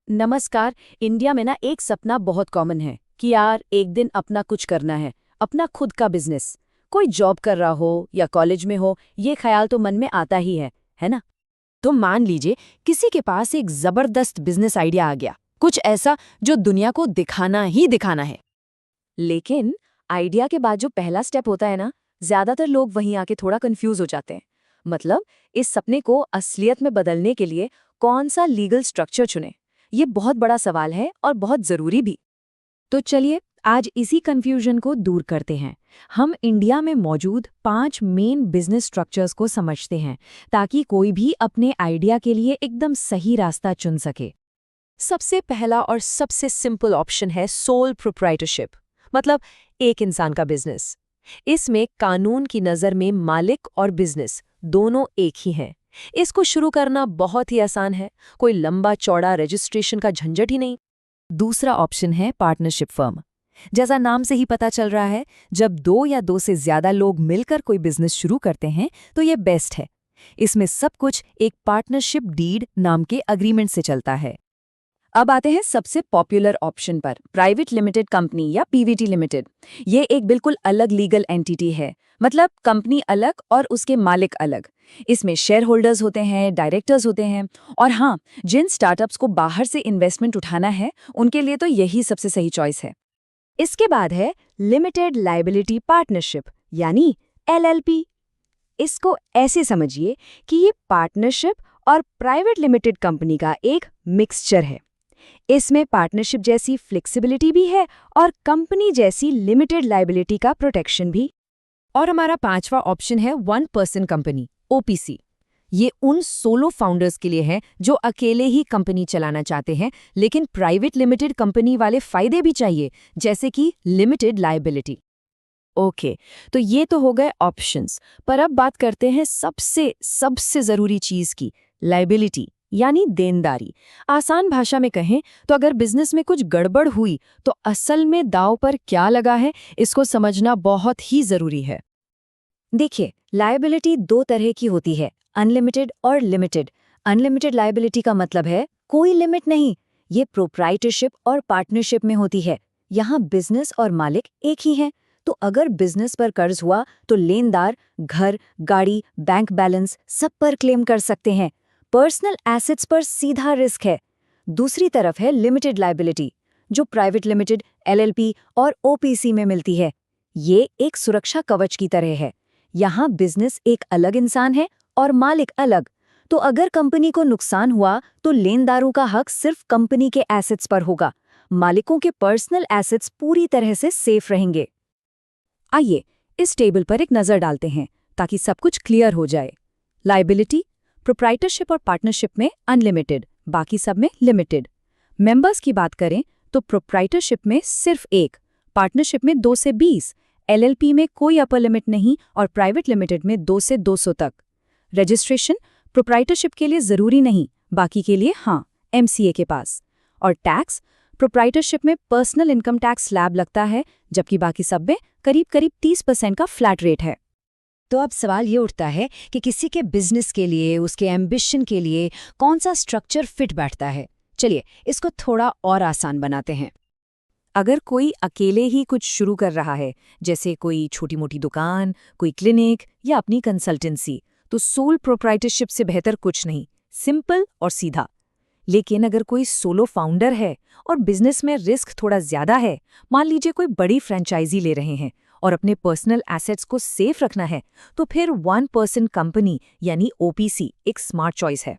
नमस्कार। इंडिया में ना एक सपना बहुत कॉमन है कि यार एक दिन अपना कुछ करना है, अपना खुद का बिजनेस। कोई जॉब कर रहा हो या कॉलेज में हो, ये ख्याल तो मन में आता ही है ना। तो मान लीजिए किसी के पास एक जबरदस्त बिजनेस आइडिया आ गया, कुछ ऐसा जो दुनिया को दिखाना ही दिखाना है। लेकिन आइडिया के बाद जो पहला स्टेप होता है ना, ज्यादातर लोग वहीं आके थोड़ा कंफ्यूज हो जाते हैं। मतलब इस सपने को असलियत में बदलने के लिए कौन सा लीगल स्ट्रक्चर चुने, ये बहुत बड़ा सवाल है और बहुत जरूरी भी। तो चलिए आज इसी कंफ्यूजन को दूर करते हैं। हम इंडिया में मौजूद 5 मेन बिजनेस स्ट्रक्चर्स को समझते हैं, ताकि कोई भी अपने आइडिया के लिए एकदम सही रास्ता चुन सके। सबसे पहला और सबसे सिंपल ऑप्शन है सोल प्रोप्राइटरशिप, मतलब एक इंसान का बिजनेस। इसमें कानून की नज़र में मालिक और बिजनेस दोनों एक ही हैं। इसको शुरू करना बहुत ही आसान है, कोई लंबा चौड़ा रजिस्ट्रेशन का झंझट ही नहीं। दूसरा ऑप्शन है पार्टनरशिप फर्म। जैसा नाम से ही पता चल रहा है, जब 2 या 2 से ज्यादा लोग मिलकर कोई बिजनेस शुरू करते हैं तो ये बेस्ट है। इसमें सब कुछ एक पार्टनरशिप डीड नाम के अग्रीमेंट से चलता है। अब आते हैं सबसे पॉपुलर ऑप्शन पर, प्राइवेट लिमिटेड कंपनी या पीवीटी लिमिटेड। ये एक बिल्कुल अलग लीगल एंटिटी है, मतलब कंपनी अलग और उसके मालिक अलग। इसमें शेयर होल्डर्स होते हैं, डायरेक्टर्स होते हैं, और हाँ, जिन स्टार्टअप्स को बाहर से इन्वेस्टमेंट उठाना है उनके लिए तो यही सबसे सही चॉइस है। इसके बाद है लिमिटेड लायबिलिटी पार्टनरशिप यानी एलएलपी। इसको ऐसे समझिए कि ये पार्टनरशिप और प्राइवेट लिमिटेड कंपनी का एक मिक्सचर है। इसमें पार्टनरशिप जैसी फ्लेक्सिबिलिटी भी है और कंपनी जैसी लिमिटेड लायबिलिटी का प्रोटेक्शन भी। और हमारा पांचवा ऑप्शन है 1 पर्सन कंपनी, ओपीसी। ये उन सोलो फाउंडर्स के लिए है जो अकेले ही कंपनी चलाना चाहते हैं, लेकिन प्राइवेट लिमिटेड कंपनी वाले फायदे भी चाहिए, जैसे कि लिमिटेड लायबिलिटी। ओके, तो ये तो हो गए ऑप्शंस, पर अब बात करते हैं सबसे जरूरी चीज की, लायबिलिटी यानी देनदारी। आसान भाषा में कहें तो अगर बिजनेस में कुछ गड़बड़ हुई तो असल में दांव पर क्या लगा है, इसको समझना बहुत ही जरूरी है। देखिए, लायबिलिटी 2 तरह की होती है, अनलिमिटेड और लिमिटेड। अनलिमिटेड लायबिलिटी का मतलब है कोई लिमिट नहीं। ये प्रोप्राइटरशिप और पार्टनरशिप में होती है। यहाँ बिजनेस और मालिक एक ही हैं, तो अगर बिजनेस पर कर्ज हुआ तो लेनदार घर, गाड़ी, बैंक बैलेंस सब पर क्लेम कर सकते हैं। पर्सनल एसेट्स पर सीधा रिस्क है। दूसरी तरफ है लिमिटेड लायबिलिटी, जो प्राइवेट लिमिटेड, एलएलपी और ओपीसी में मिलती है। ये एक सुरक्षा कवच की तरह है। यहाँ बिजनेस एक अलग इंसान है और मालिक अलग। तो अगर कंपनी को नुकसान हुआ तो लेनदारों का हक सिर्फ कंपनी के एसेट्स पर होगा, मालिकों के पर्सनल एसेट्स पूरी तरह से सेफ रहेंगे। आइए इस टेबल पर एक नजर डालते हैं ताकि सब कुछ क्लियर हो जाए। लायबिलिटी प्रोप्राइटरशिप और पार्टनरशिप में अनलिमिटेड, बाकी सब में लिमिटेड। मेंबर्स की बात करें तो प्रोप्राइटरशिप में सिर्फ 1, पार्टनरशिप में 2 से 20, एलएलपी में कोई अपर लिमिट नहीं और प्राइवेट लिमिटेड में 2 से 200 तक। रजिस्ट्रेशन प्रोप्राइटरशिप के लिए जरूरी नहीं, बाकी के लिए हाँ, एमसीए के पास। और टैक्स प्रोप्राइटरशिप में पर्सनल इनकम टैक्स स्लैब लगता है, जबकि बाकी सब में करीब 30% का फ्लैट रेट है। तो अब सवाल ये उठता है कि किसी के बिजनेस के लिए, उसके एम्बिशन के लिए कौन सा स्ट्रक्चर फिट बैठता है। चलिए इसको थोड़ा और आसान बनाते हैं। अगर कोई अकेले ही कुछ शुरू कर रहा है, जैसे कोई छोटी मोटी दुकान, कोई क्लिनिक या अपनी कंसल्टेंसी, तो सोल प्रोप्राइटरशिप से बेहतर कुछ नहीं, सिंपल और सीधा। लेकिन अगर कोई सोलो फाउंडर है और बिजनेस में रिस्क थोड़ा ज्यादा है, मान लीजिए कोई बड़ी फ्रेंचाइजी ले रहे हैं और अपने पर्सनल एसेट्स को सेफ रखना है, तो फिर 1 पर्सन कंपनी यानी ओपीसी एक स्मार्ट चॉइस है।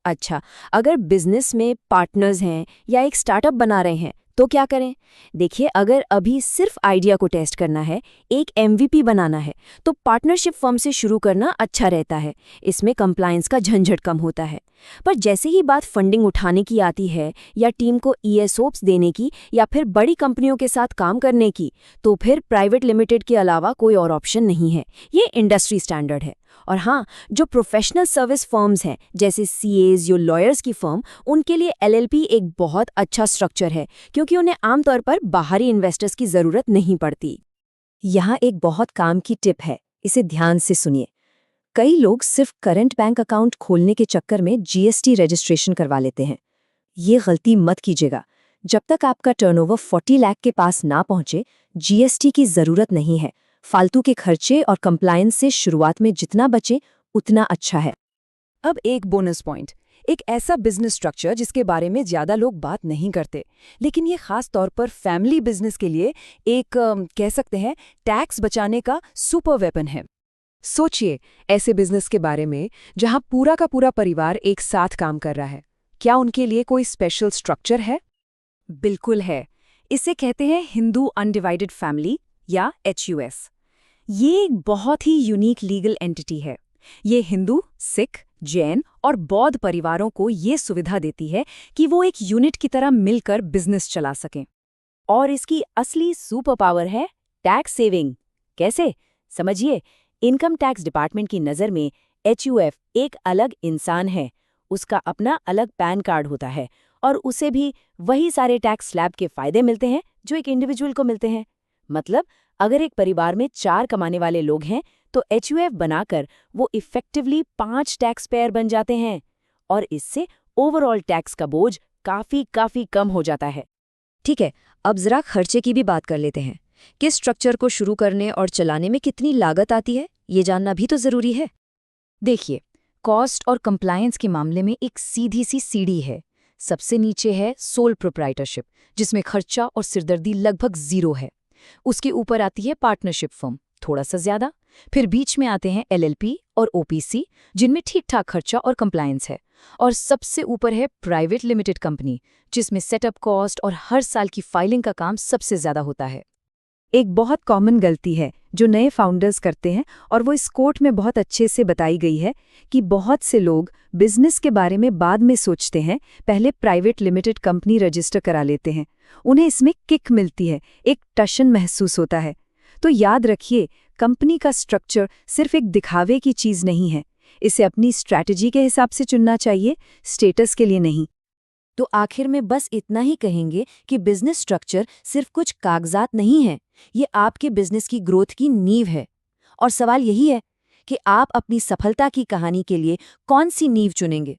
अच्छा, अगर बिजनेस में पार्टनर्स हैं या एक स्टार्टअप बना रहे हैं तो क्या करें? देखिए, अगर अभी सिर्फ आइडिया को टेस्ट करना है, एक एमवीपी बनाना है, तो पार्टनरशिप फर्म से शुरू करना अच्छा रहता है। इसमें कंप्लायंस का झंझट कम होता है। पर जैसे ही बात फंडिंग उठाने की आती है या टीम को ईएसओप्स देने की या फिर बड़ी कंपनियों के साथ काम करने की, तो फिर प्राइवेट लिमिटेड के अलावा कोई और ऑप्शन नहीं है। ये इंडस्ट्री स्टैंडर्ड है। और हाँ, जो प्रोफेशनल सर्विस फर्म्स हैं जैसे सीएज या लॉयर्स की फर्म, उनके लिए एलएलपी एक बहुत अच्छा स्ट्रक्चर है, क्योंकि उन्हें आमतौर पर बाहरी इन्वेस्टर्स की जरूरत नहीं पड़ती। यहाँ एक बहुत काम की टिप है, इसे ध्यान से सुनिए। कई लोग सिर्फ करंट बैंक अकाउंट खोलने के चक्कर में जीएसटी रजिस्ट्रेशन करवा लेते हैं। ये गलती मत कीजिएगा। जब तक आपका टर्नओवर 40 लाख के पास ना पहुंचे, जीएसटी की जरूरत नहीं है। फालतू के खर्चे और कंप्लायंस से शुरुआत में जितना बचे उतना अच्छा है। अब एक बोनस पॉइंट, एक ऐसा बिजनेस स्ट्रक्चर जिसके बारे में ज्यादा लोग बात नहीं करते, लेकिन ये खास तौर पर फैमिली बिजनेस के लिए एक कह सकते हैं टैक्स बचाने का सुपर वेपन है। सोचिए ऐसे बिजनेस के बारे में जहां पूरा का पूरा परिवार एक साथ काम कर रहा है। क्या उनके लिए कोई स्पेशल स्ट्रक्चर है? बिल्कुल है। इसे कहते हैं हिंदू अनडिवाइडेड फैमिली या HUF। ये एक बहुत ही यूनिक लीगल एंटिटी है। ये हिंदू, सिख, जैन और बौद्ध परिवारों को ये सुविधा देती है कि वो एक यूनिट की तरह मिलकर बिजनेस चला सकें। और इसकी असली सुपर पावर है टैक्स सेविंग। कैसे? समझिए, इनकम टैक्स डिपार्टमेंट की नज़र में HUF एक अलग इंसान है। उसका अपना अलग पैन कार्ड होता है और उसे भी वही सारे टैक्स स्लैब के फायदे मिलते हैं जो एक इंडिविजुअल को मिलते हैं। मतलब अगर एक परिवार में 4 कमाने वाले लोग हैं तो HUF बनाकर वो इफेक्टिवली 5 टैक्स पेयर बन जाते हैं और इससे ओवरऑल टैक्स का बोझ काफी कम हो जाता है। ठीक है, अब जरा खर्चे की भी बात कर लेते हैं। किस स्ट्रक्चर को शुरू करने और चलाने में कितनी लागत आती है, ये जानना भी तो जरूरी है। देखिए, कॉस्ट और कंप्लायंस के मामले में एक सीधी सी सीढ़ी है। सबसे नीचे है सोल प्रोप्राइटरशिप, जिसमें खर्चा और सिरदर्दी लगभग 0 है। उसके ऊपर आती है पार्टनरशिप फर्म, थोड़ा सा ज्यादा। फिर बीच में आते हैं LLP और OPC, जिनमें ठीक ठाक खर्चा और कंप्लायंस है। और सबसे ऊपर है प्राइवेट लिमिटेड कंपनी, जिसमें सेटअप कॉस्ट और हर साल की फाइलिंग का काम सबसे ज्यादा होता है। एक बहुत कॉमन गलती है जो नए फाउंडर्स करते हैं, और वो इस कोट में बहुत अच्छे से बताई गई है कि बहुत से लोग बिजनेस के बारे में बाद में सोचते हैं, पहले प्राइवेट लिमिटेड कंपनी रजिस्टर करा लेते हैं। उन्हें इसमें किक मिलती है, एक टशन महसूस होता है। तो याद रखिए, कंपनी का स्ट्रक्चर सिर्फ एक दिखावे की चीज़ नहीं है। इसे अपनी स्ट्रैटेजी के हिसाब से चुनना चाहिए, स्टेटस के लिए नहीं। तो आखिर में बस इतना ही कहेंगे कि बिजनेस स्ट्रक्चर सिर्फ कुछ कागजात नहीं है, ये आपके बिजनेस की ग्रोथ की नींव है। और सवाल यही है कि आप अपनी सफलता की कहानी के लिए कौन सी नींव चुनेंगे।